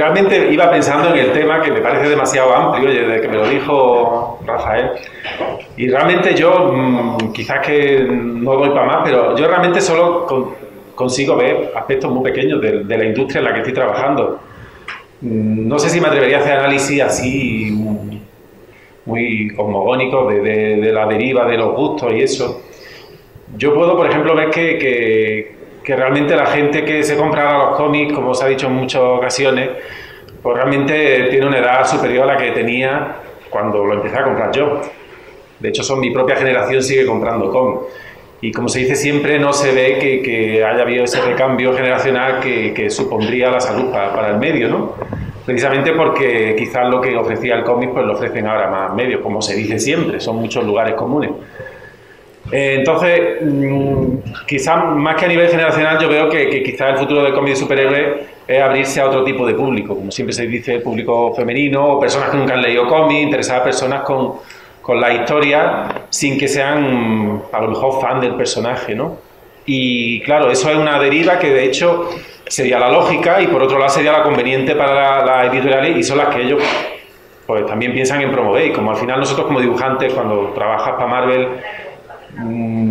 realmente iba pensando en el tema que me parece demasiado amplio, desde que me lo dijo Rafael, y realmente yo, quizás que no doy para más, pero yo realmente solo consigo ver aspectos muy pequeños de la industria en la que estoy trabajando. No sé si me atrevería a hacer análisis así muy cosmogónicos de la deriva de los gustos y eso. Yo puedo, por ejemplo, ver que realmente la gente que se compra los cómics, como os ha dicho en muchas ocasiones, pues realmente tiene una edad superior a la que tenía cuando lo empecé a comprar yo. De hecho, mi propia generación sigue comprando cómics. Y como se dice siempre, no se ve que haya habido ese recambio generacional que supondría la salud para el medio, ¿no? Precisamente porque quizás lo que ofrecía el cómic pues lo ofrecen ahora más medios, como se dice siempre, son muchos lugares comunes. Entonces, quizás más que a nivel generacional, yo veo que quizás el futuro del cómic de superhéroes es abrirse a otro tipo de público, como siempre se dice, el público femenino, o personas que nunca han leído cómics, interesadas personas con la historia, sin que sean a lo mejor fan del personaje, ¿no? Y claro, eso es una deriva que de hecho sería la lógica y por otro lado sería la conveniente para las editoriales y son las que ellos pues también piensan en promover. Y como al final nosotros como dibujantes, cuando trabajas para Marvel,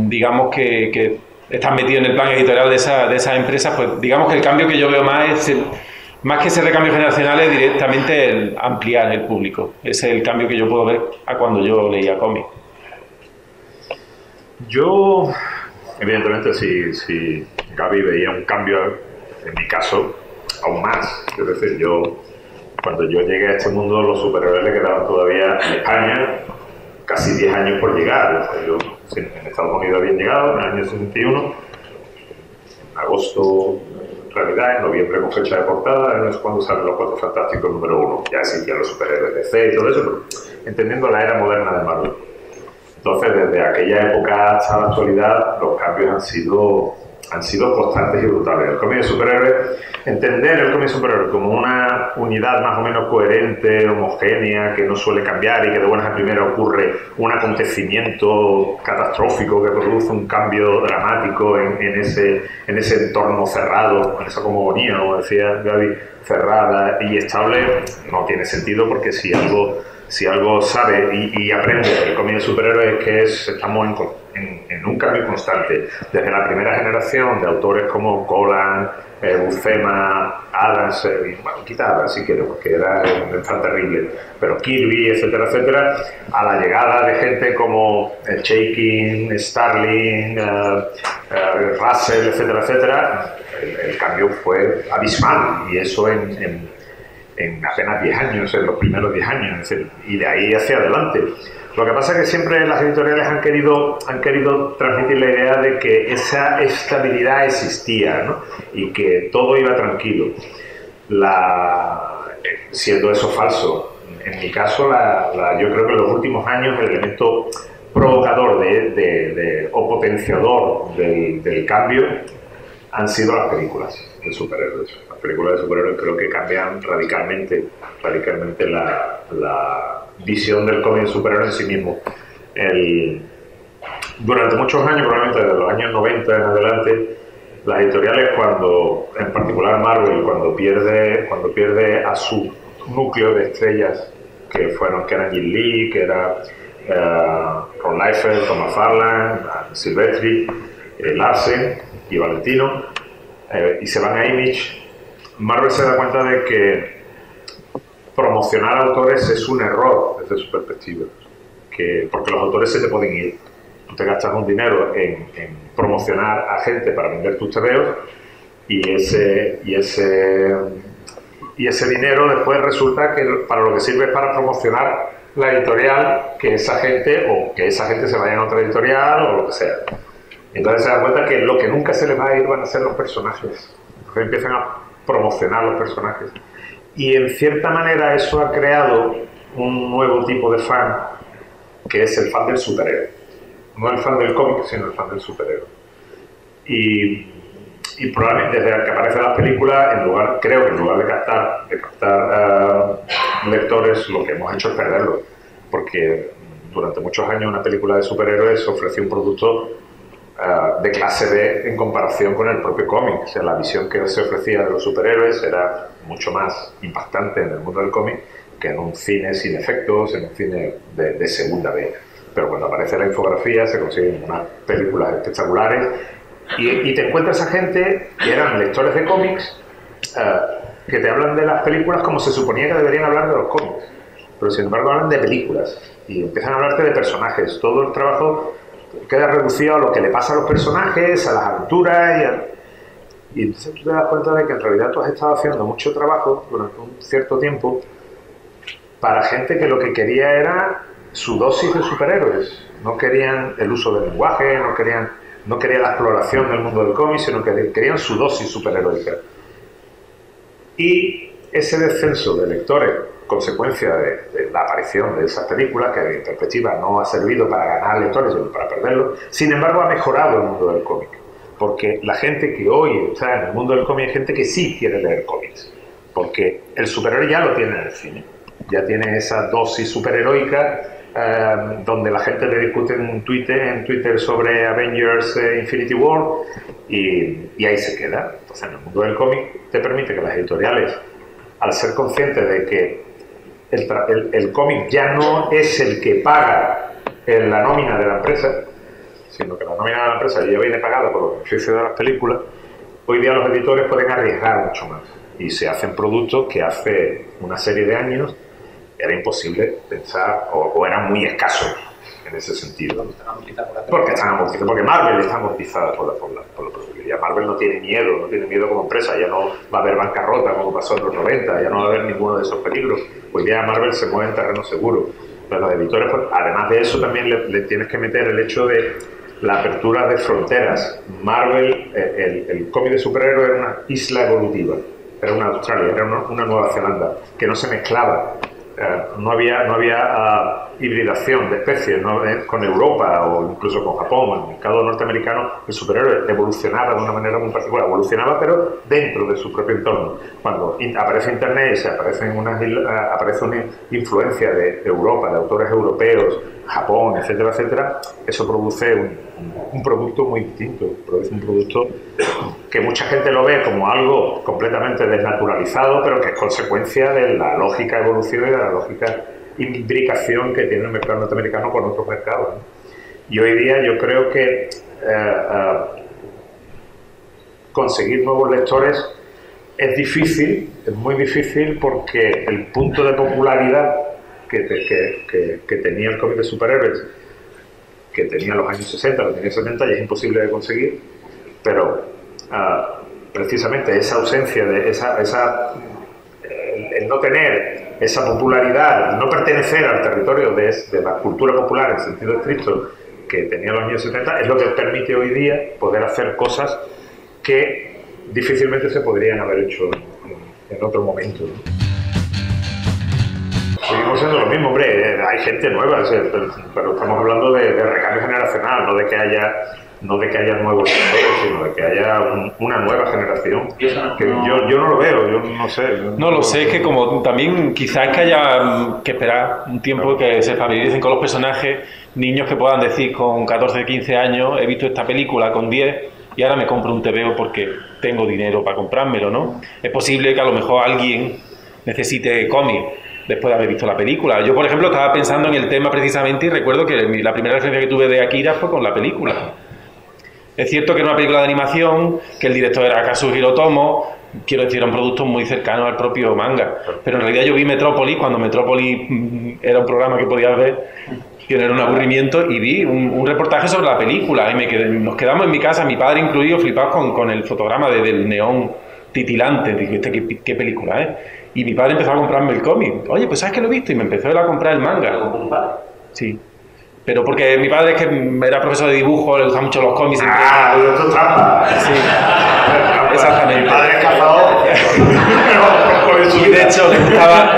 digamos que estás metido en el plan editorial de esas empresas, pues digamos que el cambio que yo veo más es, más que ese recambio generacional, es directamente el ampliar el público. Ese es el cambio que yo puedo ver a cuando yo leía cómics. Yo, evidentemente, si Gaby veía un cambio, en mi caso, aún más. Es decir, cuando yo llegué a este mundo, los superhéroes le quedaban todavía en España casi 10 años por llegar. O sea, yo en Estados Unidos había llegado en el año 61, en agosto, en realidad, en noviembre con fecha de portada, es cuando salen los Cuatro Fantásticos número 1. Ya existían los superhéroes de C y todo eso, pero entendiendo la era moderna de Marvel. Entonces, desde aquella época hasta la actualidad, los cambios han sido constantes y brutales. El cómic de superhéroes, entender el cómic de superhéroes como una unidad más o menos coherente, homogénea, que no suele cambiar y que de buenas a primeras ocurre un acontecimiento catastrófico que produce un cambio dramático en ese entorno cerrado, en esa cosmogonía, como decía Gaby, cerrada y estable, no tiene sentido, porque si algo sabe y aprende el cómic de superhéroes es que estamos en un cambio constante. Desde la primera generación de autores como Colan, Buscema, Adams, bueno, quita Adams si quiero, porque era tan terrible, pero Kirby, etcétera, etcétera, a la llegada de gente como Chaykin, Starling, Russell, etcétera, etcétera, el cambio fue abismal, y eso en apenas 10 años, en los primeros 10 años, y de ahí hacia adelante. Lo que pasa es que siempre las editoriales han querido transmitir la idea de que esa estabilidad existía, ¿no? Y que todo iba tranquilo. Siendo eso falso. En mi caso, yo creo que en los últimos años el elemento provocador o potenciador del cambio han sido las películas de superhéroes. Las películas de superhéroes creo que cambian radicalmente la visión del cómic de superhéroes en sí mismo. Durante muchos años, probablemente desde los años 90 en adelante, las editoriales, en particular Marvel, cuando pierde a su núcleo de estrellas, que eran Jim Lee, que era Ron Liefeld, Tom McFarlane, Silvestri, Larsen y Valentino, y se van a Image, Marvel se da cuenta de que promocionar a autores es un error desde su perspectiva, porque los autores se te pueden ir. Tú te gastas un dinero en promocionar a gente para vender tus tebeos, y ese dinero después resulta que para lo que sirve es para promocionar la editorial, que esa gente se vaya a otra editorial o lo que sea. Entonces se dan cuenta que lo que nunca se les va a ir van a ser los personajes. Entonces empiezan a promocionar los personajes. Y en cierta manera eso ha creado un nuevo tipo de fan, que es el fan del superhéroe. No el fan del cómic, sino el fan del superhéroe. Y probablemente desde que aparecen las películas, creo que en lugar de captar lectores, lo que hemos hecho es perderlo. Porque durante muchos años una película de superhéroes ofreció un producto de clase B en comparación con el propio cómic. O sea, la visión que se ofrecía de los superhéroes era mucho más impactante en el mundo del cómic que en un cine sin efectos, en un cine de segunda B. Pero cuando aparece la infografía se consiguen unas películas espectaculares y te encuentras a gente que eran lectores de cómics que te hablan de las películas como se suponía que deberían hablar de los cómics, pero sin embargo hablan de películas y empiezan a hablarte de personajes. Todo el trabajo queda reducido a lo que le pasa a los personajes, a las aventuras y entonces tú te das cuenta de que en realidad tú has estado haciendo mucho trabajo durante un cierto tiempo para gente que lo que quería era su dosis de superhéroes. No querían el uso del lenguaje, no querían la exploración del mundo del cómic, sino que querían su dosis superheroica. Y ese descenso de lectores, consecuencia de la aparición de esas películas, que en perspectiva no ha servido para ganar lectores, sino para perderlos, sin embargo ha mejorado el mundo del cómic. Porque la gente que hoy está en el mundo del cómic es gente que sí quiere leer cómics. Porque el superhéroe ya lo tiene en el cine. Ya tiene esa dosis superheroica donde la gente le discute en Twitter sobre Avengers Infinity War y ahí se queda. Entonces en el mundo del cómic te permite que las editoriales, al ser conscientes de que el cómic ya no es el que paga la nómina de la empresa, sino que la nómina de la empresa ya viene pagada por los beneficios de las películas, hoy día los editores pueden arriesgar mucho más y se hacen productos que hace una serie de años era imposible pensar o eran muy escasos en ese sentido. Porque Marvel está amortizada por la posibilidad. Marvel no tiene miedo como empresa, ya no va a haber bancarrota como pasó en los 90, ya no va a haber ninguno de esos peligros. Hoy día Marvel se mueve en terreno seguro. Pero los editores, pues, además de eso, también le tienes que meter el hecho de la apertura de fronteras. Marvel, el cómic de superhéroes era una isla evolutiva, era una Australia, era una Nueva Zelanda, que no se mezclaba. No había hibridación de especies con Europa o incluso con Japón. En el mercado norteamericano el superhéroe evolucionaba de una manera muy particular, pero dentro de su propio entorno. Cuando aparece Internet y se aparece una influencia de Europa, de autores europeos, Japón, etcétera, etcétera, eso produce un producto muy distinto, produce un producto que mucha gente lo ve como algo completamente desnaturalizado, pero que es consecuencia de la lógica evolución y de la lógica imbricación que tiene el mercado norteamericano con otros mercados, ¿no? Y hoy día yo creo que conseguir nuevos lectores es difícil, es muy difícil, porque el punto de popularidad que tenía el cómic de superhéroes, que tenía en los años 60, los años 70, ya es imposible de conseguir, pero precisamente esa ausencia de el no tener esa popularidad, no pertenecer al territorio de la cultura popular en sentido estricto que tenía en los años 70, es lo que permite hoy día poder hacer cosas que difícilmente se podrían haber hecho en otro momento, ¿no? Seguimos siendo lo mismo, hombre, hay gente nueva, pero estamos hablando de recambio generacional, no de que haya nuevos lectores, sino de que haya una nueva generación. Que yo no lo veo, yo no sé. No lo sé, es que como también quizás que haya que esperar un tiempo que se familiaricen con los personajes, niños que puedan decir con 14, 15 años, he visto esta película con 10 y ahora me compro un TVO porque tengo dinero para comprármelo, ¿no? Es posible que a lo mejor alguien necesite cómic después de haber visto la película. Yo, por ejemplo, estaba pensando en el tema precisamente y recuerdo que la primera referencia que tuve de Akira fue con la película. Es cierto que era una película de animación, que el director era Kazuhiro Otomo, quiero decir, era un producto muy cercano al propio manga, pero en realidad yo vi Metrópolis cuando Metrópolis era un programa que podías ver, que no era un aburrimiento, y vi un reportaje sobre la película, y nos quedamos en mi casa, mi padre incluido, flipados con el fotograma del neón titilante. Dije, ¿qué película es? Y mi padre empezó a comprarme el cómic. Oye, pues ¿sabes que lo he visto? Y me empezó a comprar el manga. Sí. Pero porque mi padre es que era profesor de dibujo, le gustan mucho los cómics. Ah, esto es trampa. Sí, exactamente. Mi padre es cazador. Y de hecho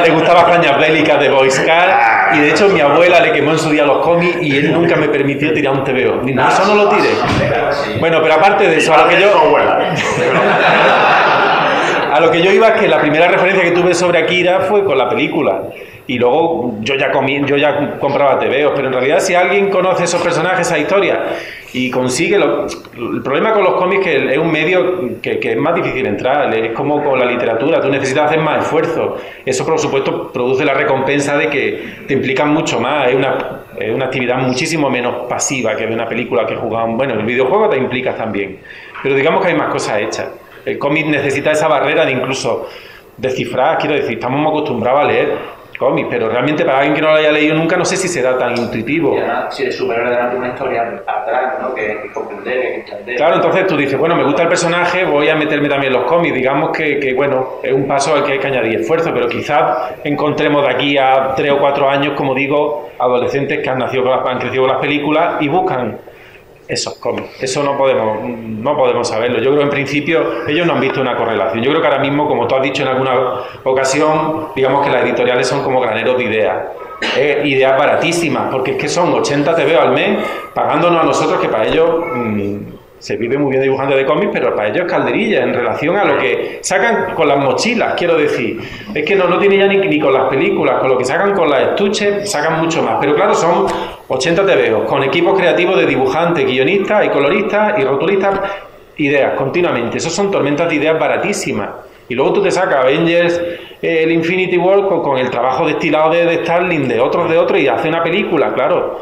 le gustaba Cañas Bélicas de Boy Scout. Y de hecho mi abuela le quemó en su día los cómics y él nunca me permitió tirar un TVO. Ni eso no lo tire. Bueno, pero aparte de eso, a lo que yo iba es que la primera referencia que tuve sobre Akira fue con la película. y luego yo ya compraba TVOs, pero en realidad si alguien conoce esos personajes, esa historia y consigue el problema con los cómics es que es un medio que es más difícil entrar, es como con la literatura, tú necesitas hacer más esfuerzo, eso por supuesto produce la recompensa de que te implican mucho más, es una actividad muchísimo menos pasiva que de una película que jugaban, bueno, en el videojuego te implicas también, pero digamos que hay más cosas hechas, el cómic necesita esa barrera de incluso descifrar, quiero decir, estamos muy acostumbrados a leer cómics, pero realmente para alguien que no lo haya leído nunca, no sé si será tan intuitivo. Y además, si eres superhéroe delante de una historia atrás, ¿no? Que comprender, que entender. Claro, entonces tú dices, bueno, me gusta el personaje, voy a meterme también en los cómics. Digamos que bueno, es un paso al que hay que añadir esfuerzo, pero quizás encontremos de aquí a 3 o 4 años, como digo, adolescentes que han crecido con las películas y buscan esos cómics. Eso no podemos saberlo. Yo creo que en principio ellos no han visto una correlación. Yo creo que ahora mismo, como tú has dicho en alguna ocasión, digamos que las editoriales son como graneros de ideas. Ideas baratísimas, porque es que son 80 TVO al mes, pagándonos a nosotros, que para ellos se vive muy bien dibujando de cómics, pero para ellos es calderilla en relación a lo que sacan con las mochilas, quiero decir. Es que no tiene ya ni con las películas, con lo que sacan con las estuches, sacan mucho más. Pero claro, son 80 TVO, con equipos creativos de dibujantes, guionistas y coloristas y rotulistas, ideas continuamente. Esos son tormentas de ideas baratísimas. Y luego tú te sacas Avengers, el Infinity War, con el trabajo destilado de Starling, de otros, y hace una película, claro,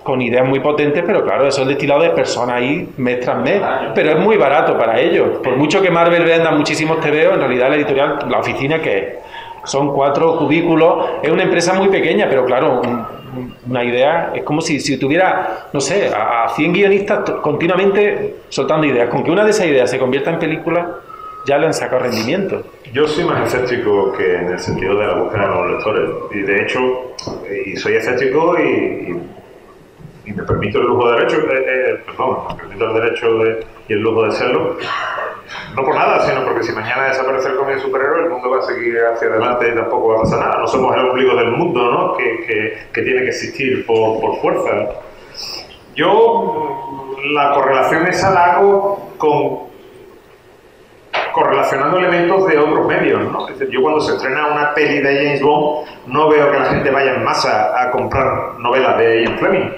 con ideas muy potentes, pero claro, eso es destilado de personas ahí mes tras mes, pero es muy barato para ellos. Por mucho que Marvel venda muchísimos TVO, en realidad la editorial, la oficina que son 4 cubículos, es una empresa muy pequeña, pero claro, una idea es como si tuviera, no sé, a 100 guionistas continuamente soltando ideas. Con que una de esas ideas se convierta en película, ya le han sacado rendimiento. Yo soy más escéptico que en el sentido de la búsqueda de los lectores, y de hecho, soy escéptico y me permito el lujo de derecho, me permito el derecho y el lujo de serlo, no por nada, sino porque si mañana desaparece el cómic de superhéroe, el mundo va a seguir hacia adelante y tampoco va a pasar nada. No somos el ombligo del mundo, ¿no? Que tiene que existir por fuerza. Yo la correlación esa la hago correlacionando elementos de otros medios, ¿no? Es decir, yo cuando se estrena una peli de James Bond no veo que la gente vaya en masa a comprar novelas de Ian Fleming.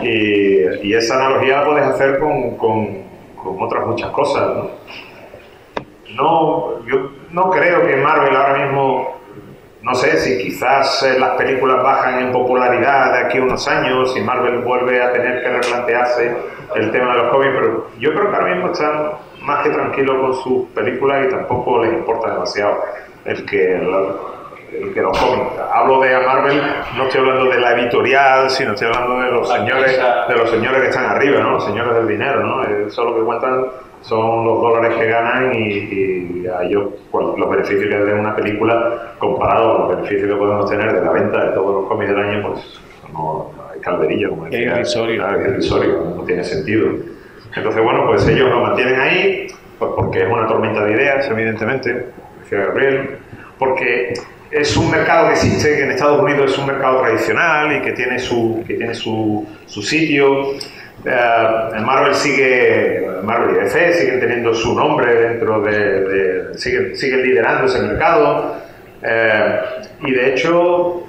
Y esa analogía la puedes hacer con otras muchas cosas, ¿no? Yo no creo que Marvel ahora mismo, no sé si quizás las películas bajan en popularidad de aquí a unos años y Marvel vuelve a tener que replantearse el tema de los cómics, pero yo creo que ahora mismo están más que tranquilos con sus películas y tampoco les importa demasiado el que los cómics. Hablo de Marvel, no estoy hablando de la editorial, sino estoy hablando de los señores que están arriba, ¿no? Los señores del dinero, ¿no? Eso lo que cuentan son los dólares que ganan y a ellos los beneficios que den una película comparado con los beneficios que podemos tener de la venta de todos los cómics del año, pues no hay calderilla, como decía. Es irrisorio, no tiene sentido. Entonces, bueno, pues ellos lo mantienen ahí, pues porque es una tormenta de ideas, evidentemente, decía Gabriel, porque es un mercado que existe, que en Estados Unidos es un mercado tradicional y que tiene su sitio. Marvel y DC siguen teniendo su nombre dentro siguen liderando ese mercado. Y de hecho,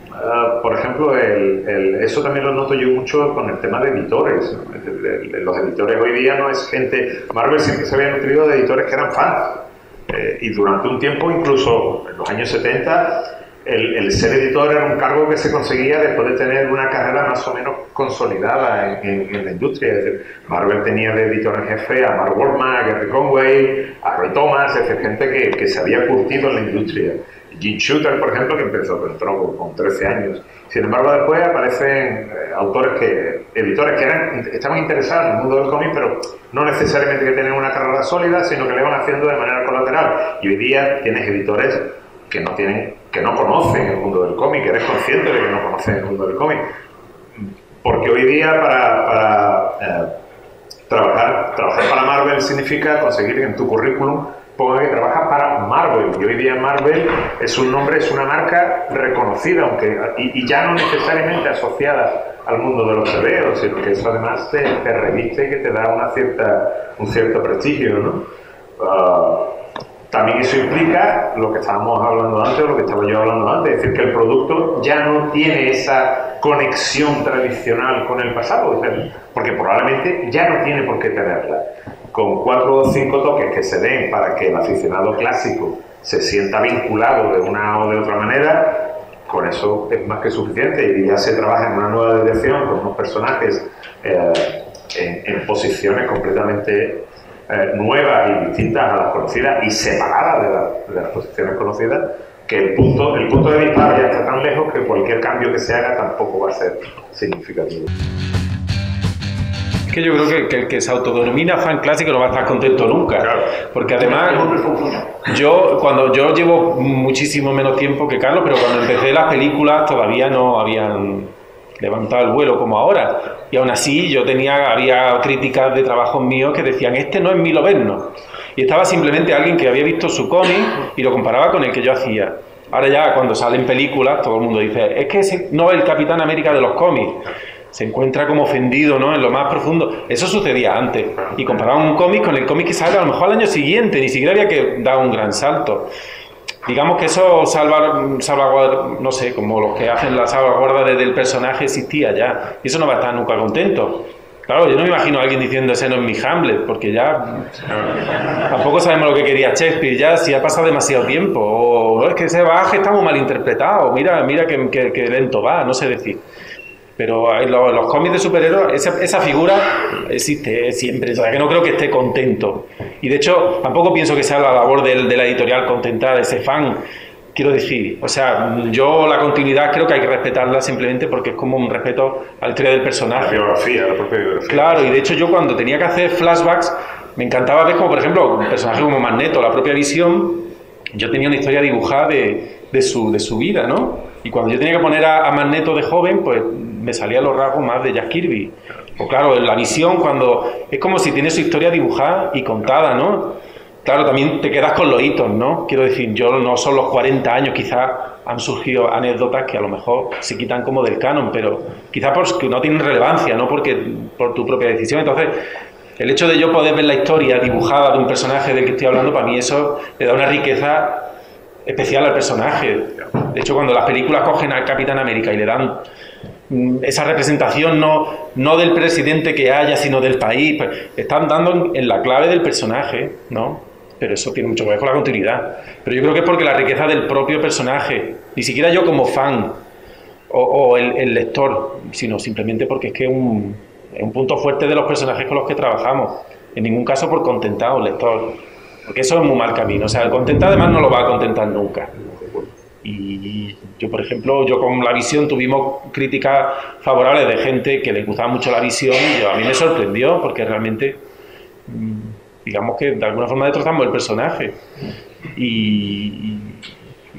por ejemplo, eso también lo noto yo mucho con el tema de editores. Los editores hoy día no es gente... Marvel siempre se había nutrido de editores que eran fans. Y durante un tiempo, incluso en los años 70, el ser editor era un cargo que se conseguía después de tener una carrera más o menos consolidada en la industria. Es decir, Marvel tenía de editor en jefe a Mark Wolfman, a Gary Conway, a Roy Thomas, es decir, gente que se había curtido en la industria. Jim Shooter, por ejemplo, que entró con 13 años. Sin embargo, después aparecen editores que estaban interesados en el mundo del cómic, pero no necesariamente que tienen una carrera sólida, sino que le van haciendo de manera colateral. Y hoy día tienes editores que no conocen el mundo del cómic, que eres consciente de que no conocen el mundo del cómic. Porque hoy día para trabajar para Marvel significa conseguir en tu currículum ponga que trabajas para Marvel, y hoy día Marvel es un nombre, es una marca reconocida, y ya no necesariamente asociada al mundo de los TVOs, sino que eso además te reviste y que te da un cierto prestigio, ¿no? también eso implica lo que estábamos hablando antes, o lo que estaba yo hablando antes, es decir, que el producto ya no tiene esa conexión tradicional con el pasado, porque probablemente ya no tiene por qué tenerla. Con 4 o 5 toques que se den para que el aficionado clásico se sienta vinculado de una o de otra manera, con eso es más que suficiente, y ya se trabaja en una nueva dirección con unos personajes en posiciones completamente nuevas y distintas a las conocidas y separadas de las posiciones conocidas, que el punto de disparo ya está tan lejos que cualquier cambio que se haga tampoco va a ser significativo. Es que yo creo que el que se autodenomina fan clásico no va a estar contento nunca, Claro. porque además yo llevo muchísimo menos tiempo que Carlos, pero cuando empecé las películas todavía no habían levantado el vuelo como ahora, y aún así había críticas de trabajos míos que decían, este no es Milo Verno, y estaba simplemente alguien que había visto su cómic y lo comparaba con el que yo hacía. Ahora ya cuando salen películas todo el mundo dice, es que ese no es el Capitán América de los cómics, se encuentra como ofendido, ¿no?, en lo más profundo. Eso sucedía antes, y comparaban un cómic con el cómic que sale a lo mejor al año siguiente, ni siquiera había que dar un gran salto. Digamos que eso salvaguarda, no sé, como los que hacen la salvaguarda del personaje existía ya, y eso no va a estar nunca contento. Claro, yo no me imagino a alguien diciendo ese no es mi Hamlet, porque ya tampoco sabemos lo que quería Shakespeare, ya si ha pasado demasiado tiempo, o es que ese baje está muy mal interpretado, mira que lento va, no sé decir. Pero en los cómics de superhéroes esa figura existe siempre, o sea que no creo que esté contento. Y de hecho tampoco pienso que sea la labor de la editorial contentar a ese fan. Quiero decir, o sea, yo la continuidad creo que hay que respetarla simplemente porque es como un respeto a la historia del personaje. La propia biografía. Claro, y de hecho yo cuando tenía que hacer flashbacks me encantaba ver como por ejemplo un personaje como Magneto, la propia Visión, yo tenía una historia dibujada de su vida, ¿no? Y cuando yo tenía que poner a Magneto de joven, pues me salían los rasgos más de Jack Kirby. Pues claro, la Visión cuando es como si tiene su historia dibujada y contada, ¿no? Claro, también te quedas con los hitos, ¿no? Quiero decir, yo no son los 40 años, quizás han surgido anécdotas que a lo mejor se quitan como del canon, pero quizás porque no tienen relevancia, no porque por tu propia decisión. Entonces, el hecho de yo poder ver la historia dibujada de un personaje del que estoy hablando, para mí eso le da una riqueza especial al personaje. De hecho, cuando las películas cogen al Capitán América y le dan esa representación no del presidente que haya, sino del país, pues están dando en la clave del personaje, ¿no? Pero eso tiene mucho que ver con la continuidad. Pero yo creo que es porque la riqueza del propio personaje, ni siquiera yo como fan o el lector, sino simplemente porque es que es un punto fuerte de los personajes con los que trabajamos. En ningún caso por contentar a un lector, porque eso es muy mal camino. O sea, el contentar además no lo va a contentar nunca. Y yo, por ejemplo, con La Visión tuvimos críticas favorables de gente que les gustaba mucho La Visión, y a mí me sorprendió porque realmente digamos que de alguna forma destrozamos el personaje, y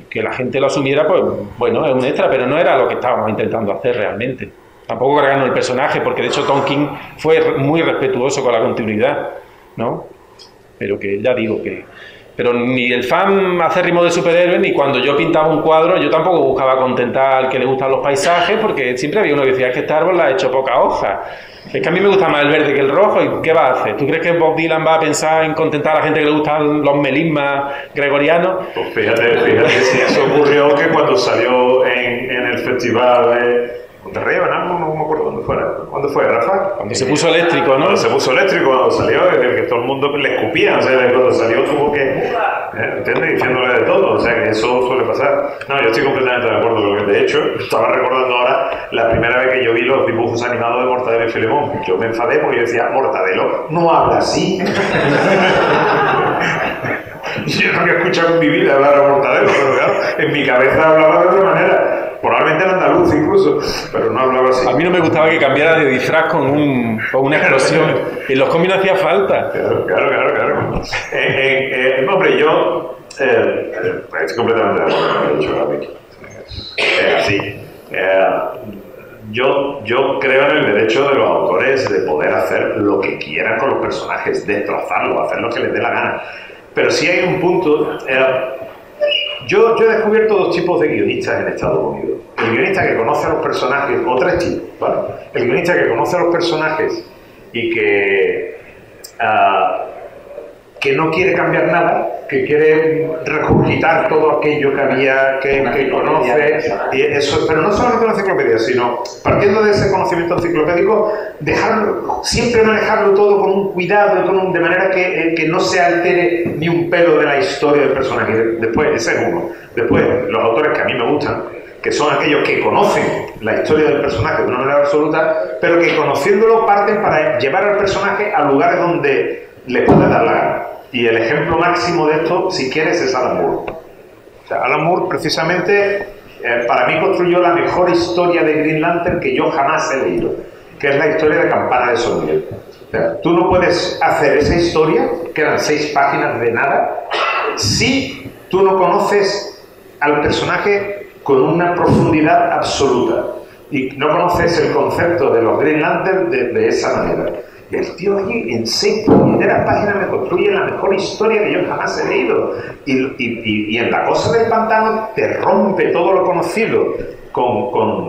que la gente lo asumiera, pues bueno, es un extra, pero no era lo que estábamos intentando hacer realmente. Tampoco cargando el personaje, porque de hecho Tom King fue muy respetuoso con la continuidad, ¿no? Pero que ya digo que... Pero ni el fan acérrimo de superhéroes, ni cuando yo pintaba un cuadro, yo tampoco buscaba contentar al que le gustan los paisajes, porque siempre había uno que decía, es que este árbol le ha hecho poca hoja. Es que a mí me gusta más el verde que el rojo, ¿y qué va a hacer? ¿Tú crees que Bob Dylan va a pensar en contentar a la gente que le gustan los melismas gregorianos? Pues fíjate si eso ocurrió que cuando salió en el festival de Monterrey, no me acuerdo dónde fuera. ¿Cuándo fue, Rafa? Cuando se puso eléctrico, ¿no? Cuando se puso eléctrico, cuando salió, que todo el mundo le escupía, o sea, cuando salió tuvo que, ¿entiendes? Diciéndole de todo, o sea, que eso suele pasar. No, yo estoy completamente de acuerdo con lo que, de hecho, estaba recordando ahora la primera vez que yo vi los dibujos animados de Mortadelo y Filemón. Yo me enfadé porque yo decía, Mortadelo no habla así. Yo no había escuchado en mi vida hablar a Mortadelo, pero claro, en mi cabeza hablaba de otra manera. Probablemente en andaluz incluso, pero no hablaba así. A mí no me gustaba que cambiara de disfraz con una explosión. En los cómics no hacía falta. Claro. Hombre, yo estoy completamente de acuerdo con lo que ha dicho Gaby. Es así. Yo creo en el derecho de los autores de poder hacer lo que quieran con los personajes, destrozarlos, hacer lo que les dé la gana. Pero sí hay un punto... Yo he descubierto dos tipos de guionistas en Estados Unidos. El guionista que conoce a los personajes, o tres tipos, ¿vale? El guionista que conoce a los personajes y que que no quiere cambiar nada, que quiere regurgitar todo aquello que había, que conoce, y eso, pero no solamente una enciclopedia, sino partiendo de ese conocimiento enciclopédico, siempre manejarlo todo con un cuidado, de manera que no se altere ni un pelo de la historia del personaje. Después, ese es uno. Después, los autores que a mí me gustan, que son aquellos que conocen la historia del personaje de una manera absoluta, pero que conociéndolo parten para llevar al personaje a lugares donde le puede dar la gana. Y el ejemplo máximo de esto, si quieres, es Alan Moore. O sea, Alan Moore, precisamente, para mí construyó la mejor historia de Green Lantern que yo jamás he leído, que es la historia de Campana de Soniel. O sea, tú no puedes hacer esa historia, que eran 6 páginas de nada, si tú no conoces al personaje con una profundidad absoluta y no conoces el concepto de los Green Lantern de esa manera. Y el tío allí en 6 puñeteras páginas me construye la mejor historia que yo jamás he leído. Y en La Cosa del Pantano te rompe todo lo conocido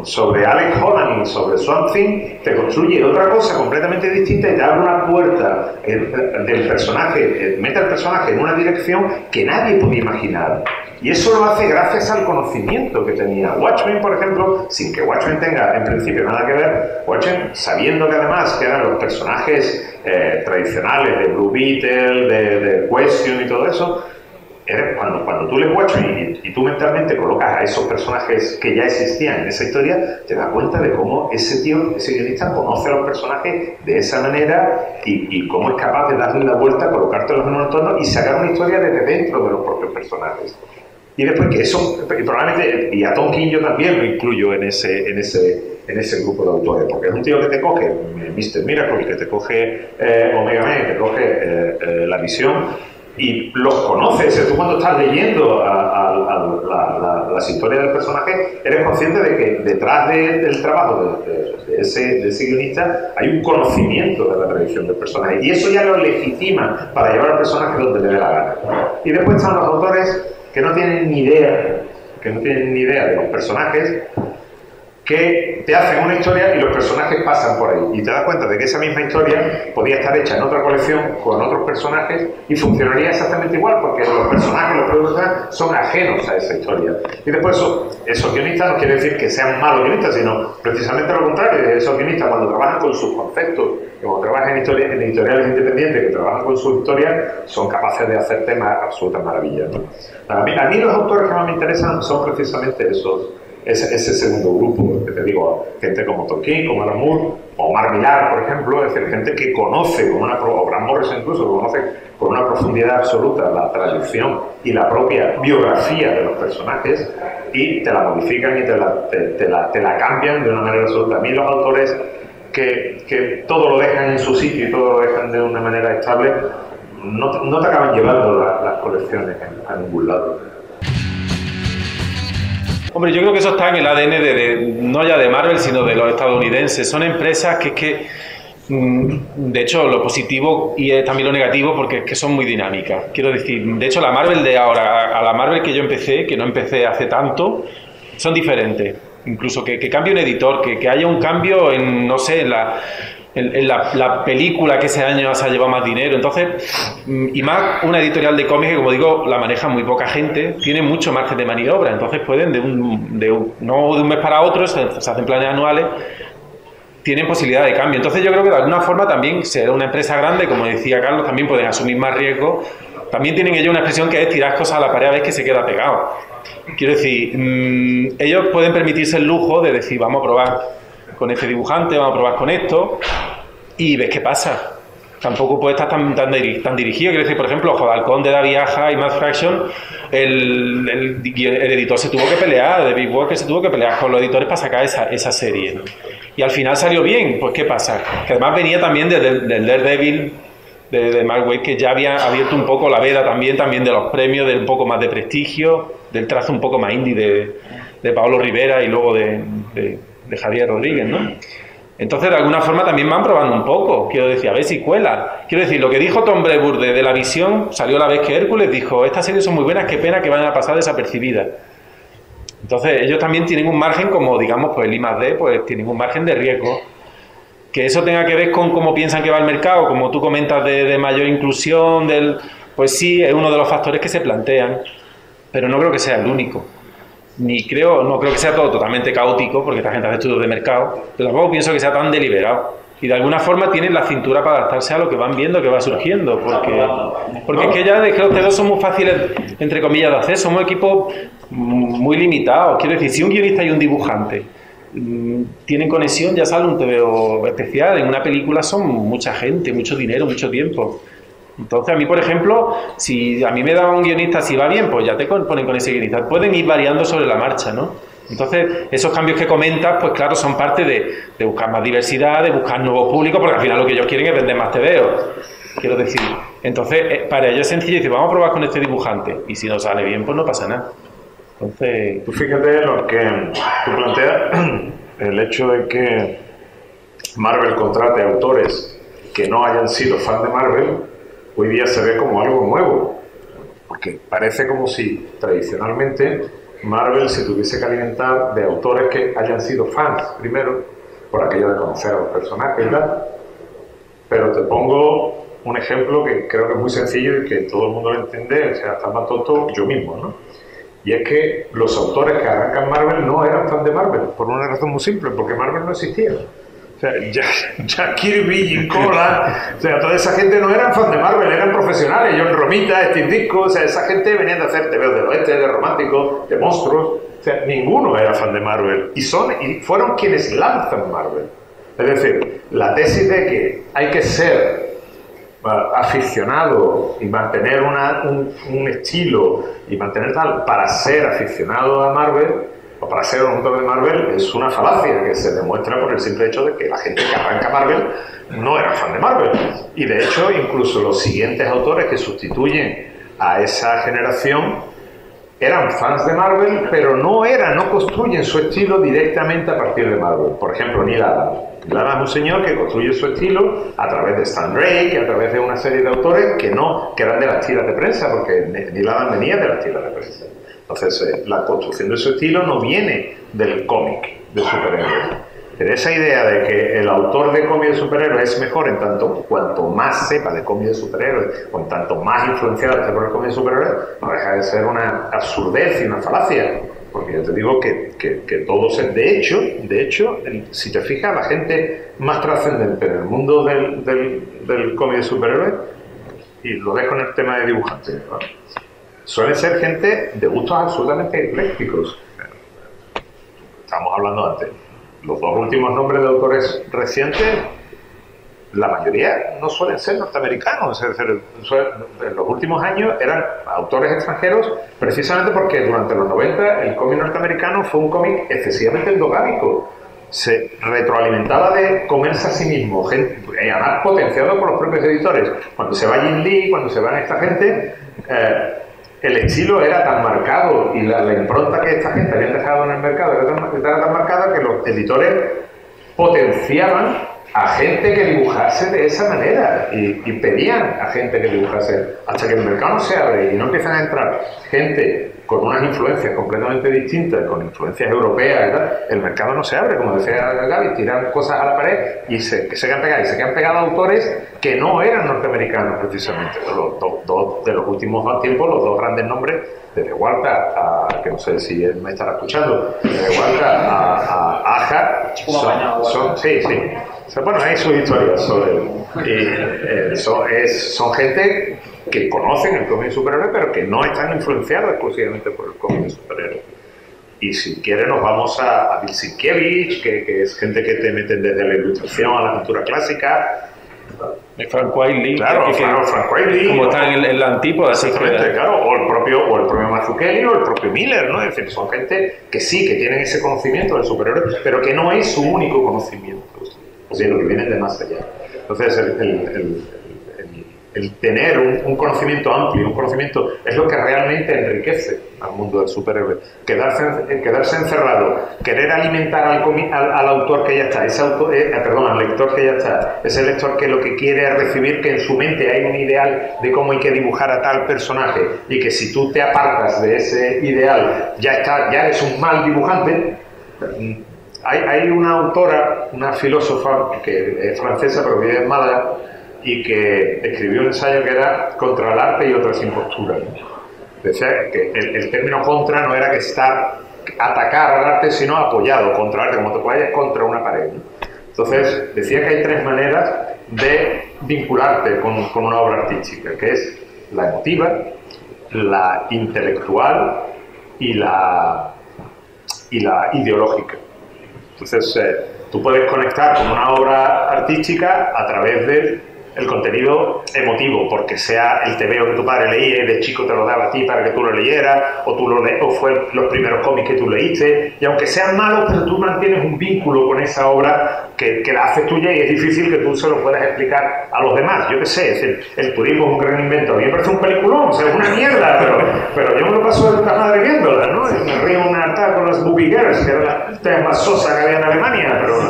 sobre Alex Holland y sobre Swamp Thing, te construye otra cosa completamente distinta y te abre una puerta del personaje, mete al personaje en una dirección que nadie podía imaginar. Y eso lo hace gracias al conocimiento que tenía Watchmen, por ejemplo, sin que Watchmen tenga en principio nada que ver. Watchmen, sabiendo que además que eran los personajes tradicionales de Blue Beetle, de Question y todo eso, cuando tú lees Watchmen y tú mentalmente colocas a esos personajes que ya existían en esa historia, te das cuenta de cómo ese guionista conoce a los personajes de esa manera y cómo es capaz de darle la vuelta, colocártelos en un entorno y sacar una historia desde dentro de los propios personajes. Y después que eso, probablemente, y a Tom King yo también lo incluyo en ese grupo de autores, porque es un tío que te coge Mr. Miracle, que te coge Omega Man, que te coge La Visión, y los conoces. Tú cuando estás leyendo las historias del personaje, eres consciente de que detrás del trabajo de ese guionista hay un conocimiento de la tradición del personaje, y eso ya lo legitima para llevar al personaje donde le dé la gana. Y después están los autores que no tienen ni idea de los personajes, que te hacen una historia y los personajes pasan por ahí. Y te das cuenta de que esa misma historia podía estar hecha en otra colección con otros personajes y funcionaría exactamente igual, porque los personajes, los productores son ajenos a esa historia. Y después esos guionistas no quiere decir que sean malos guionistas, sino precisamente lo contrario. Esos guionistas, cuando trabajan con sus conceptos, cuando trabajan en editoriales independientes que trabajan con sus historias, son capaces de hacer temas absolutas maravillas, ¿no? A mí los autores que más me interesan son precisamente ese segundo grupo, que te digo, gente como Tolkien, como Alan Moore, o Mark Millar, por ejemplo, es decir, gente que conoce, o Grant Morrison incluso, que conoce con una profundidad absoluta la tradición y la propia biografía de los personajes, y te la modifican y te la cambian de una manera absoluta. A mí los autores que todo lo dejan en su sitio y todo lo dejan de una manera estable, no te acaban llevando las colecciones a ningún lado. Hombre, yo creo que eso está en el ADN no ya de Marvel, sino de los estadounidenses. Son empresas que de hecho, lo positivo y también lo negativo, porque es que son muy dinámicas. Quiero decir, de hecho, la Marvel de ahora a la Marvel que yo empecé, que no empecé hace tanto, son diferentes. Incluso que cambie un editor, que haya un cambio en, no sé, en la película que ese año se ha llevado más dinero. Entonces, y más una editorial de cómics que, como digo, la maneja muy poca gente, tiene mucho margen de maniobra. Entonces pueden, no de un mes para otro, se hacen planes anuales, tienen posibilidad de cambio. Entonces yo creo que de alguna forma también, ser una empresa grande, como decía Carlos, también pueden asumir más riesgo. También tienen ellos una expresión que es tirar cosas a la pared a ver que se queda pegado. Quiero decir, ellos pueden permitirse el lujo de decir, vamos a probar con este dibujante, vamos a probar con esto, y ves qué pasa. Tampoco puede estar tan dirigido. Quiero decir, por ejemplo, Jodalcón de David Aja y Matt Fraction, el editor se tuvo que pelear, David Walker se tuvo que pelear con los editores para sacar esa serie, ¿no? Y al final salió bien. Pues ¿qué pasa? Que además venía también del Daredevil de Mark Waid, que ya había abierto un poco la veda también de los premios, de un poco más de prestigio, del trazo un poco más indie de Pablo Rivera y luego de Javier Rodríguez, ¿no? Entonces, de alguna forma también van probando un poco. Quiero decir, a ver si cuela. Quiero decir, lo que dijo Tom Brevoort de La Visión, salió la vez que Hércules dijo, estas series son muy buenas, qué pena que vayan a pasar desapercibidas. Entonces, ellos también tienen un margen, como digamos, pues el I+D, pues tienen un margen de riesgo. Que eso tenga que ver con cómo piensan que va el mercado, como tú comentas, de mayor inclusión, pues sí, es uno de los factores que se plantean, pero no creo que sea el único. No creo que sea todo totalmente caótico, porque esta gente hace estudios de mercado, pero tampoco pienso que sea tan deliberado. Y de alguna forma tienen la cintura para adaptarse a lo que van viendo, que va surgiendo, porque es que ya es que los dedos son muy fáciles, entre comillas, de hacer, somos equipos muy limitados. Quiero decir, si un guionista y un dibujante tienen conexión, ya sale un TVO especial. En una película son mucha gente, mucho dinero, mucho tiempo. Entonces, a mí, por ejemplo, si a mí me daba un guionista, si va bien, pues ya te ponen con ese guionista. Pueden ir variando sobre la marcha, ¿no? Entonces, esos cambios que comentas, pues claro, son parte de buscar más diversidad, de buscar nuevos públicos, porque al final lo que ellos quieren es vender más TVO, quiero decir. Entonces, para ellos es sencillo decir, vamos a probar con este dibujante, y si no sale bien, pues no pasa nada. Entonces... Tú fíjate lo que tú planteas, el hecho de que Marvel contrate autores que no hayan sido fan de Marvel, hoy día se ve como algo nuevo, porque parece como si tradicionalmente Marvel se tuviese que alimentar de autores que hayan sido fans primero, por aquello de conocer a los personajes y tal. Pero te pongo un ejemplo que creo que es muy sencillo y que todo el mundo lo entiende, o sea, hasta más tonto yo mismo, ¿no? Y es que los autores que arrancan Marvel no eran fans de Marvel, por una razón muy simple, porque Marvel no existía. O sea, Jack Kirby, Jim Colan, o sea, toda esa gente no eran fans de Marvel, eran profesionales. John Romita, Steve Ditko, o sea, esa gente venía de hacer TVO del oeste, de románticos, de monstruos. O sea, ninguno era fan de Marvel. Y fueron quienes lanzan Marvel. Es decir, la tesis de que hay que ser aficionado y mantener un estilo y mantener tal para ser aficionado a Marvel, o para ser un autor de Marvel, es una falacia que se demuestra por el simple hecho de que la gente que arranca Marvel no era fan de Marvel. Y de hecho, incluso los siguientes autores que sustituyen a esa generación eran fans de Marvel, pero no construyen su estilo directamente a partir de Marvel. Por ejemplo, Neil Adams. Neil Adams es un señor que construye su estilo a través de Stan Drake y a través de una serie de autores que eran de las tiras de prensa, porque Neil Adams venía de las tiras de prensa. Entonces, la construcción de su estilo no viene del cómic de superhéroes. Pero esa idea de que el autor de cómic de superhéroes es mejor en tanto cuanto más sepa de cómic de superhéroes o en tanto más influenciado esté por el cómic de superhéroes, no deja de ser una absurdez y una falacia. Porque yo te digo que todos... De hecho, si te fijas, la gente más trascendente en el mundo del cómic de superhéroes, y lo dejo en el tema de dibujantes, ¿no?, suelen ser gente de gustos absolutamente eclécticos. Estábamos hablando antes. Los dos últimos nombres de autores recientes, la mayoría no suelen ser norteamericanos. Es decir, en los últimos años eran autores extranjeros, precisamente porque durante los 90 el cómic norteamericano fue un cómic excesivamente endogámico. Se retroalimentaba de comerse a sí mismo, y además potenciado por los propios editores. Cuando se va Jim Lee, cuando se van esta gente... el estilo era tan marcado y la impronta que esta gente había dejado en el mercado era tan marcada que los editores potenciaban a gente que dibujase de esa manera y pedían a gente que dibujase, hasta que el mercado no se abre y no empiezan a entrar gente con unas influencias completamente distintas, con influencias europeas y tal, el mercado no se abre, como decía Gaby, tiran cosas a la pared y se quedan pegadas, y se quedan pegados autores que no eran norteamericanos precisamente. De los últimos tiempos, los dos grandes nombres, desde Walter a, que no sé si él me estará escuchando, desde Walter a Aja, sí. O sea, bueno, hay sus historias son gente que conocen el cómic de superhéroes, pero que no están influenciados exclusivamente por el cómic de superhéroes. Y si quiere nos vamos a Bill Sienkiewicz, que es gente que te meten desde la ilustración a la pintura clásica. Frank Wiley, claro, Frank Wiley, como está en la antípoda, exactamente, claro, o el propio Mazzucchelli o el propio Miller, ¿no? Es decir, son gente que sí, que tienen ese conocimiento del superhéroe, pero que no es su único conocimiento, sino que vienen de más allá. Entonces, el tener un conocimiento amplio, un conocimiento, es lo que realmente enriquece al mundo del superhéroe. Quedarse encerrado, querer alimentar al autor que ya está, al lector que ya está, ese lector que lo que quiere es recibir que en su mente hay un ideal de cómo hay que dibujar a tal personaje, y que si tú te apartas de ese ideal, ya eres un mal dibujante. Hay una autora, una filósofa que es francesa pero vive en Málaga, y que escribió un ensayo que era contra el arte y otras imposturas. Decía que el término contra no era que atacar al arte, sino apoyado contra el arte, como te vayas contra una pared, ¿no? Entonces, decía que hay tres maneras de vincularte con una obra artística, que es la emotiva, la intelectual y la ideológica. Entonces, tú puedes conectar con una obra artística a través del contenido emotivo, porque sea el tebeo que tu padre leía y de chico te lo daba a ti para que tú lo leyeras, o fue los primeros cómics que tú leíste, y aunque sean malos, pero tú mantienes un vínculo con esa obra que la haces tuya y es difícil que tú se lo puedas explicar a los demás. Yo qué sé, el turismo es un gran invento. A mí me parece un peliculón, o sea, es una mierda, pero yo me lo paso de puta madre viéndola, ¿no? Y me río una harta con las Booby Girls, que era la tema más sosa que había en Alemania, pero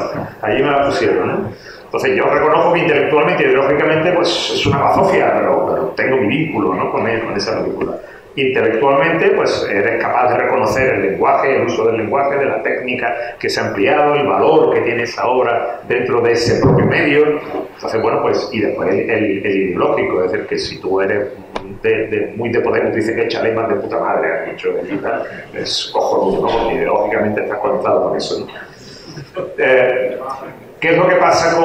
allí me la pusieron, ¿no? Entonces yo reconozco que intelectualmente y ideológicamente pues es una bazofia, pero tengo mi vínculo, ¿no? con esa película. Intelectualmente pues eres capaz de reconocer el lenguaje, el uso del lenguaje, de la técnica que se ha ampliado, el valor que tiene esa obra dentro de ese propio medio. Entonces bueno, pues y después el ideológico, es decir, que si tú eres muy de poder, te dice que échale más de puta madre, has dicho de tal, es cojonudo, ¿no? Porque ideológicamente estás conectado con eso, ¿no? ¿Qué es lo que pasa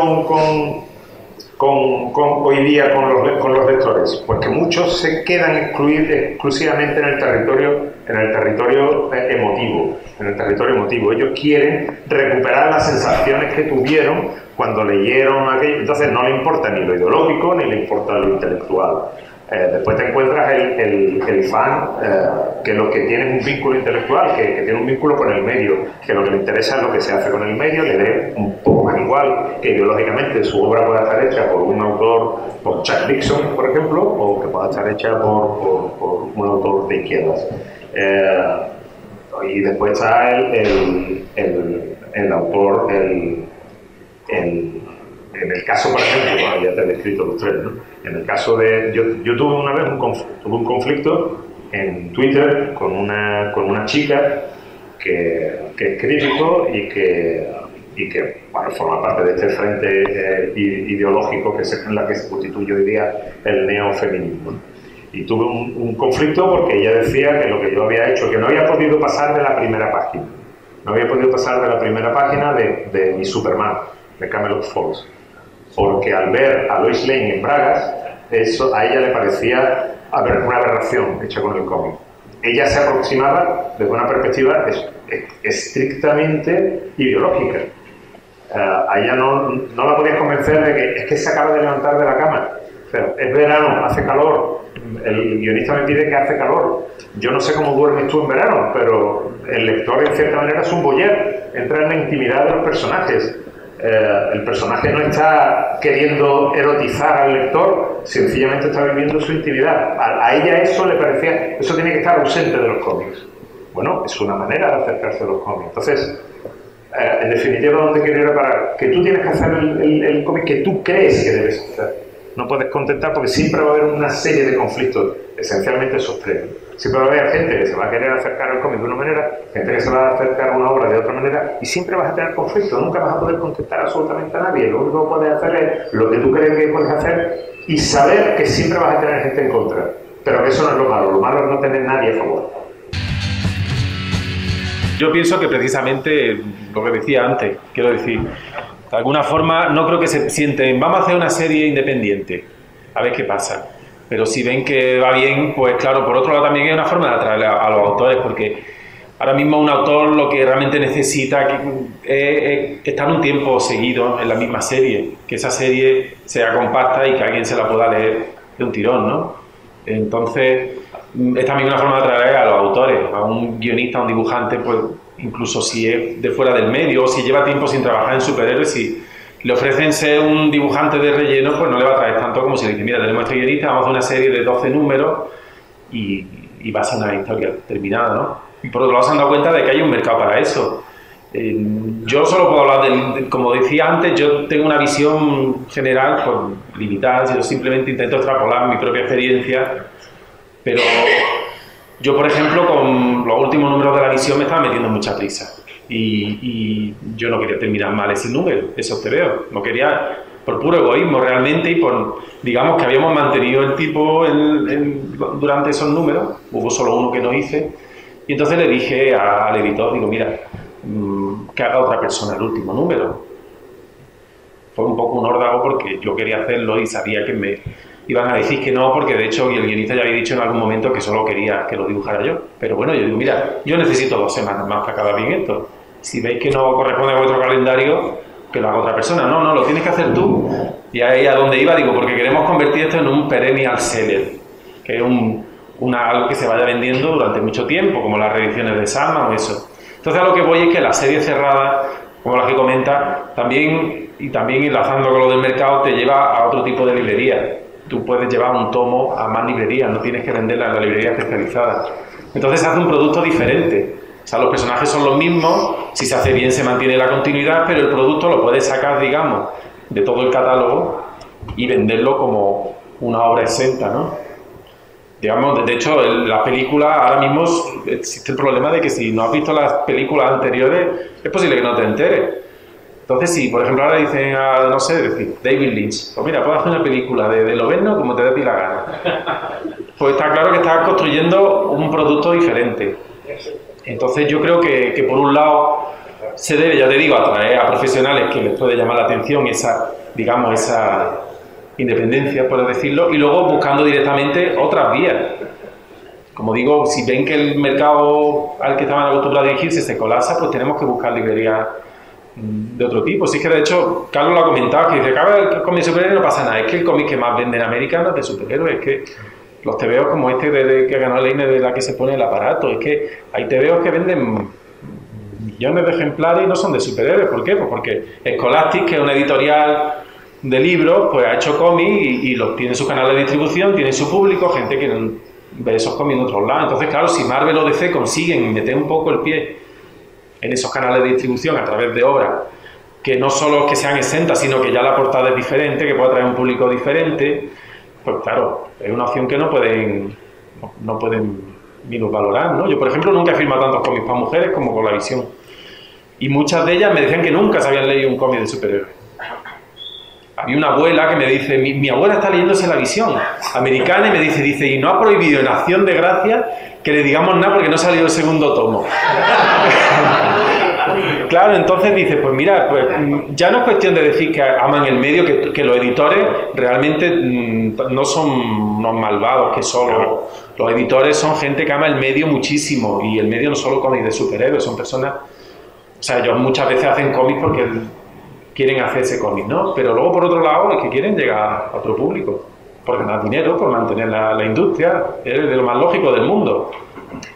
hoy día con los lectores? Pues que muchos se quedan exclusivamente en el territorio emotivo. Ellos quieren recuperar las sensaciones que tuvieron cuando leyeron aquello. Entonces no le importa ni lo ideológico ni le importa lo intelectual. Después te encuentras el fan que lo que tiene es un vínculo intelectual, que tiene un vínculo con el medio, que lo que le interesa es lo que se hace con el medio, le dé un poco más igual que ideológicamente su obra pueda estar hecha por un autor, por Chuck Dixon, por ejemplo, o que pueda estar hecha por un autor de izquierdas. Y después está el autor, en el caso, por ejemplo, ya te he descrito los tres, ¿no? En el caso de... Yo tuve una vez un conflicto en Twitter con una chica que es crítico y que bueno, forma parte de este frente ideológico en la que se constituye hoy día el neofeminismo. Y tuve un conflicto porque ella decía que lo que yo había hecho, que no había podido pasar de la primera página. No había podido pasar de la primera página de mi Superman, de Camelot Falls. Porque al ver a Lois Lane en bragas, eso a ella le parecía una aberración hecha con el cómic. Ella se aproximaba desde una perspectiva estrictamente ideológica. A ella no la podías convencer de que es que se acaba de levantar de la cama. O sea, es verano, hace calor, el guionista me pide que hace calor. Yo no sé cómo duermes tú en verano, pero el lector en cierta manera es un voyeur, entra en la intimidad de los personajes. El personaje no está queriendo erotizar al lector, sencillamente está viviendo su intimidad. A ella eso le parecía, eso tiene que estar ausente de los cómics. Bueno, es una manera de acercarse a los cómics. Entonces, en definitiva, ¿dónde quiero ir a parar? Que tú tienes que hacer el cómic que tú crees que debes hacer. No puedes contentar porque siempre va a haber una serie de conflictos, esencialmente esos tres. Siempre va a haber gente que se va a querer acercar al cómic de una manera, gente que se va a acercar a una obra de otra manera, y siempre vas a tener conflictos, nunca vas a poder contentar absolutamente a nadie. Lo único que puedes hacer es lo que tú crees que puedes hacer y saber que siempre vas a tener gente en contra. Pero que eso no es lo malo es no tener nadie a favor. Yo pienso que precisamente lo que decía antes, quiero decir, de alguna forma no creo que se sienten, vamos a hacer una serie independiente, a ver qué pasa. Pero si ven que va bien, pues claro, por otro lado también es una forma de atraer a los autores, porque ahora mismo un autor lo que realmente necesita es estar un tiempo seguido en la misma serie, que esa serie sea compacta y que alguien se la pueda leer de un tirón, ¿no? Entonces, es también una forma de atraer a los autores, a un guionista, a un dibujante, pues incluso si es de fuera del medio o si lleva tiempo sin trabajar en superhéroes, si le ofrecen ser un dibujante de relleno, pues no le va a traer tanto como si le dicen, mira, tenemos este guionista, vamos a hacer una serie de 12 números y va a ser una historia terminada, ¿no? Y por otro lado se han dado cuenta de que hay un mercado para eso. Yo solo puedo hablar como decía antes, yo tengo una visión general pues, limitada, yo simplemente intento extrapolar mi propia experiencia, pero yo, por ejemplo, con los últimos números de la visión me estaba metiendo mucha prisa y yo no quería terminar mal ese número, ese TVO, no quería por puro egoísmo realmente y por, digamos, que habíamos mantenido el tipo durante esos números, hubo solo uno que no hice, y entonces le dije al editor, digo, mira, que haga otra persona el último número. Fue un poco un órdago porque yo quería hacerlo y sabía que me iban a decir que no, porque de hecho el guionista ya había dicho en algún momento que solo quería que lo dibujara yo. Pero bueno, yo digo, mira, yo necesito 2 semanas más para acabar bien esto. Si veis que no corresponde a vuestro calendario, que lo haga otra persona. No, no, lo tienes que hacer tú. Y ahí a donde iba, digo, porque queremos convertir esto en un perennial seller, que es algo que se vaya vendiendo durante mucho tiempo, como las reediciones de Sandman o eso. Entonces a lo que voy es que la serie cerrada, como la que comenta, también enlazando con lo del mercado, te lleva a otro tipo de librería. Tú puedes llevar un tomo a más librerías, no tienes que venderla en la librería especializada. Entonces se hace un producto diferente. O sea, los personajes son los mismos, si se hace bien se mantiene la continuidad, pero el producto lo puedes sacar, digamos, de todo el catálogo y venderlo como una obra exenta, ¿no? Digamos, de hecho, la película, ahora mismo existe el problema de que si no has visto las películas anteriores, es posible que no te enteres. Entonces, si por ejemplo ahora dicen a, no sé, decir, David Lynch, pues mira, puedes hacer una película de Lobezno como te dé ti la gana. Pues está claro que estás construyendo un producto diferente. Entonces yo creo que por un lado se debe, ya te digo, atraer a profesionales que les puede llamar la atención esa, digamos, esa independencia, por decirlo, y luego buscando directamente otras vías. Como digo, si ven que el mercado al que estaban acostumbrados a dirigirse se colapsa, pues tenemos que buscar librerías de otro tipo. Si es que de hecho, Carlos lo ha comentado, que dice, claro, el cómic superhéroe no pasa nada, es que el cómic que más vende en América no es de superhéroes, es que los tebeos como este que ganó Leine, de la que se pone el aparato, es que hay tebeos que venden millones de ejemplares y no son de superhéroes. ¿Por qué? Pues porque Scholastic, que es una editorial de libros, pues ha hecho cómics y los tiene en su canal de distribución, tiene su público, gente que ve esos cómics en otros lados. Entonces, claro, si Marvel o DC consiguen meter un poco el pie en esos canales de distribución a través de obras que no solo que sean exentas, sino que ya la portada es diferente, que pueda atraer un público diferente, pues claro, es una opción que no pueden minusvalorar, ¿no? Yo, por ejemplo, nunca he firmado tantos cómics para mujeres como con La Visión. Y muchas de ellas me decían que nunca se habían leído un cómic de superhéroes. Había una abuela que me dice, mi abuela está leyéndose La Visión americana y me dice, y no ha prohibido en acción de gracia que le digamos nada porque no ha salido el segundo tomo. Claro, entonces dice, pues mira, pues ya no es cuestión de decir que aman el medio, que los editores realmente no son unos malvados, que solo los editores son gente que ama el medio muchísimo, y el medio no solo cómics de superhéroes, son personas, o sea, ellos muchas veces hacen cómics porque quieren hacer ese cómic, ¿no? Pero luego por otro lado es que quieren llegar a otro público, por ganar dinero, por mantener la industria, es de lo más lógico del mundo.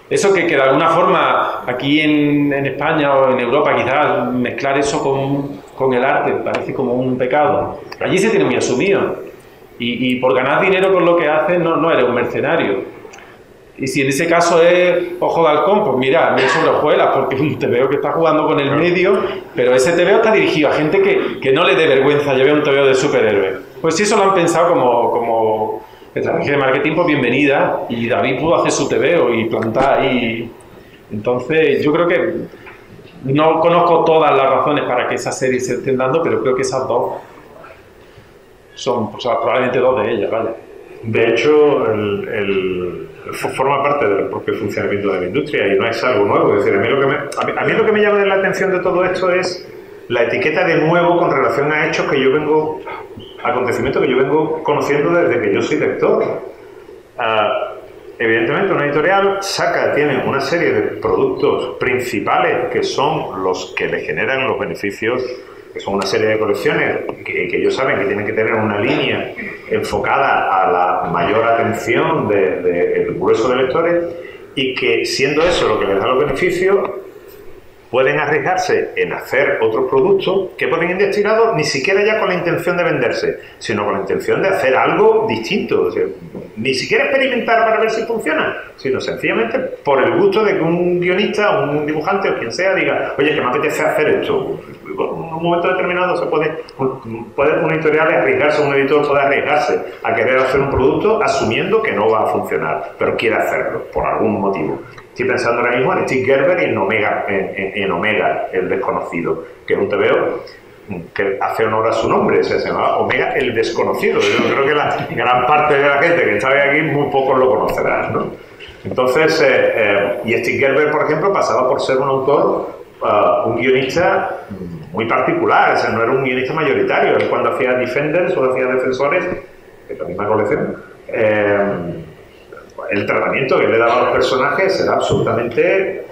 Eso que de alguna forma aquí en España o en Europa quizás mezclar eso con el arte parece como un pecado. Allí se tiene muy asumido. Y por ganar dinero con lo que haces no eres un mercenario. Y si en ese caso es Ojo de Halcón, pues mira, me sobre hojuelas porque te veo que está jugando con el medio, pero ese TVO está dirigido a gente que no le dé vergüenza llevar un TVO de superhéroe. Pues si eso lo han pensado como estrategia de marketing, pues bienvenida, y David pudo hacer su TVO y plantar ahí. Entonces yo creo que no conozco todas las razones para que esas series se estén dando, pero creo que esas dos son, o sea, probablemente dos de ellas, vaya. De hecho, forma parte del propio funcionamiento de la industria y no es algo nuevo. Es decir, a mí lo que me llama la atención de todo esto es la etiqueta de nuevo con relación a hechos que yo vengo, acontecimientos que yo vengo conociendo desde que yo soy lector. Evidentemente, una editorial tiene una serie de productos principales que son los que le generan los beneficios, que son una serie de colecciones que ellos saben que tienen que tener una línea enfocada a la mayor atención del grueso de lectores, y que siendo eso lo que les da los beneficios, pueden arriesgarse en hacer otros productos que pueden ir destinados ni siquiera ya con la intención de venderse, sino con la intención de hacer algo distinto. O sea, ni siquiera experimentar para ver si funciona, sino sencillamente por el gusto de que un guionista o un dibujante o quien sea diga, oye, que me apetece hacer esto. En un momento determinado puede un editorial arriesgarse, un editor puede arriesgarse a querer hacer un producto asumiendo que no va a funcionar, pero quiere hacerlo por algún motivo. Estoy pensando ahora mismo en Steve Gerber y en Omega, el desconocido, que es un TVO que hace honor a su nombre, o sea, se llama Omega el Desconocido. Yo creo que la gran parte de la gente que está aquí, muy pocos lo conocerán, ¿no? Entonces, y Steve Gerber, por ejemplo, pasaba por ser un autor, un guionista muy particular, o sea, no era un guionista mayoritario. Él cuando hacía Defenders o hacía Defensores, que es la misma colección, el tratamiento que le daba a los personajes era absolutamente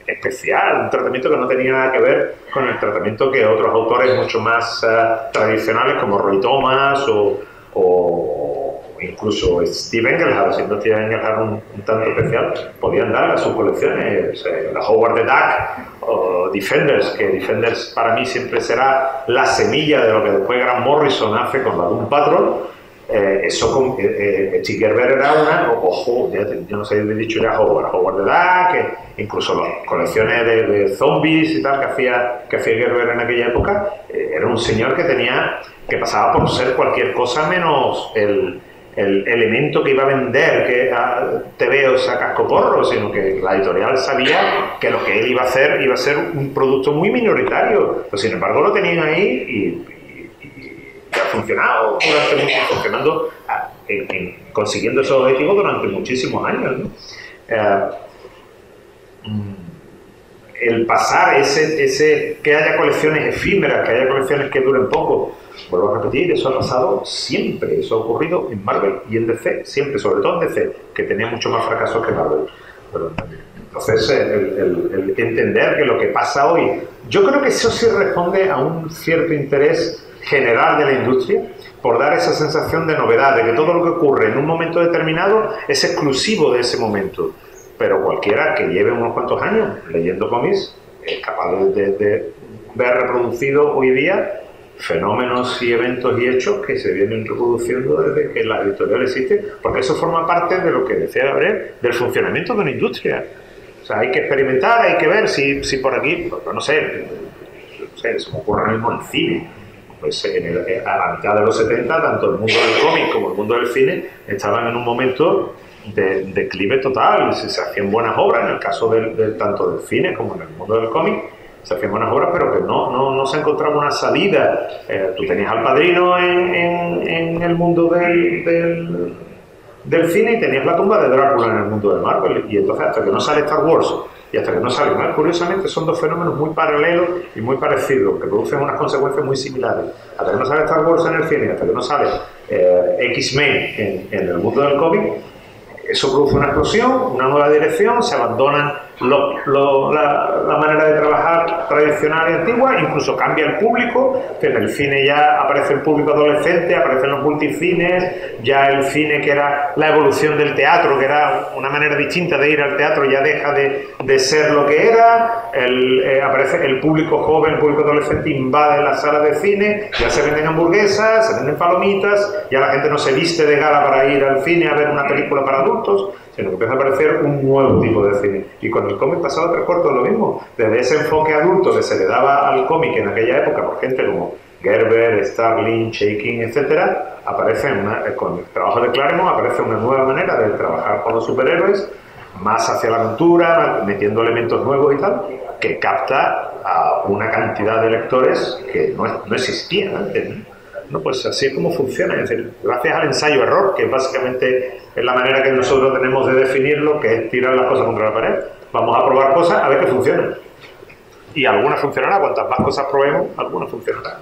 especial, un tratamiento que no tenía nada que ver con el tratamiento que otros autores mucho más tradicionales como Roy Thomas o incluso Steve Englehart, siendo Steve Englehart un tanto especial, podían dar a sus colecciones. La Howard the Duck o Defenders, que Defenders para mí siempre será la semilla de lo que después Grant Morrison hace con la Doom Patrol. Eso con Steve Gerber era una, ojo, yo no sé, he dicho ya Howard the Duck, incluso las colecciones de zombies y tal que hacía Gerber en aquella época, era un señor que pasaba por ser cualquier cosa menos el elemento que iba a vender que TVOs a cascoporro, sino que la editorial sabía que lo que él iba a hacer iba a ser un producto muy minoritario, pero sin embargo lo tenían ahí y ha funcionado consiguiendo esos objetivos durante muchísimos años, ¿no? El pasar que haya colecciones efímeras, que haya colecciones que duren poco, vuelvo a repetir, eso ha pasado siempre, eso ha ocurrido en Marvel y en DC, siempre, sobre todo en DC, que tenía mucho más fracasos que Marvel. Entonces, el entender que lo que pasa hoy, yo creo que eso sí responde a un cierto interés general de la industria por dar esa sensación de novedad, de que todo lo que ocurre en un momento determinado es exclusivo de ese momento. Pero cualquiera que lleve unos cuantos años leyendo cómics es capaz de ver reproducido hoy día fenómenos y eventos y hechos que se vienen reproduciendo desde que la editorial existe, porque eso forma parte de lo que decía Gabriel, del funcionamiento de una industria. O sea, hay que experimentar, hay que ver si por aquí, no sé, se me ocurre ahora mismo el cine. Pues a la mitad de los 70, tanto el mundo del cómic como el mundo del cine estaban en un momento de declive total. Se hacían buenas obras, en el caso tanto del cine como en el mundo del cómic, se hacían buenas obras, pero que no se encontraba una salida. Tú tenías al Padrino en el mundo del cine y tenías la tumba de Drácula en el mundo de Marvel. Y entonces, hasta que no sale Star Wars y hasta que no sale más, curiosamente son dos fenómenos muy paralelos y muy parecidos, que producen unas consecuencias muy similares. Hasta que no sale Star Wars en el cine, hasta que no sale X-Men en el mundo del cómic, eso produce una explosión, una nueva dirección, se abandonan la manera de trabajar tradicional y antigua, incluso cambia el público, que en el cine ya aparece el público adolescente, aparecen los multicines, ya el cine que era la evolución del teatro, que era una manera distinta de ir al teatro, ya deja de ser lo que era, aparece el público joven, el público adolescente invade las salas de cine, ya se venden hamburguesas, se venden palomitas, ya la gente no se viste de gala para ir al cine a ver una película para adultos, sino que empieza a aparecer un nuevo tipo de cine. Y con el cómic pasaba 3/4 lo mismo. Desde ese enfoque adulto que se le daba al cómic en aquella época por gente como Gerber, Starlin, Chaikin, etcétera, aparece con el trabajo de Claremont aparece una nueva manera de trabajar con los superhéroes, más hacia la aventura, metiendo elementos nuevos y tal, que capta a una cantidad de lectores que no existían antes, ¿no? No, pues así es como funciona, es decir, gracias al ensayo-error, que básicamente es la manera que nosotros tenemos de definirlo, que es tirar las cosas contra la pared. Vamos a probar cosas a ver qué funcionan. Y algunas funcionarán, cuantas más cosas probemos, algunas funcionarán.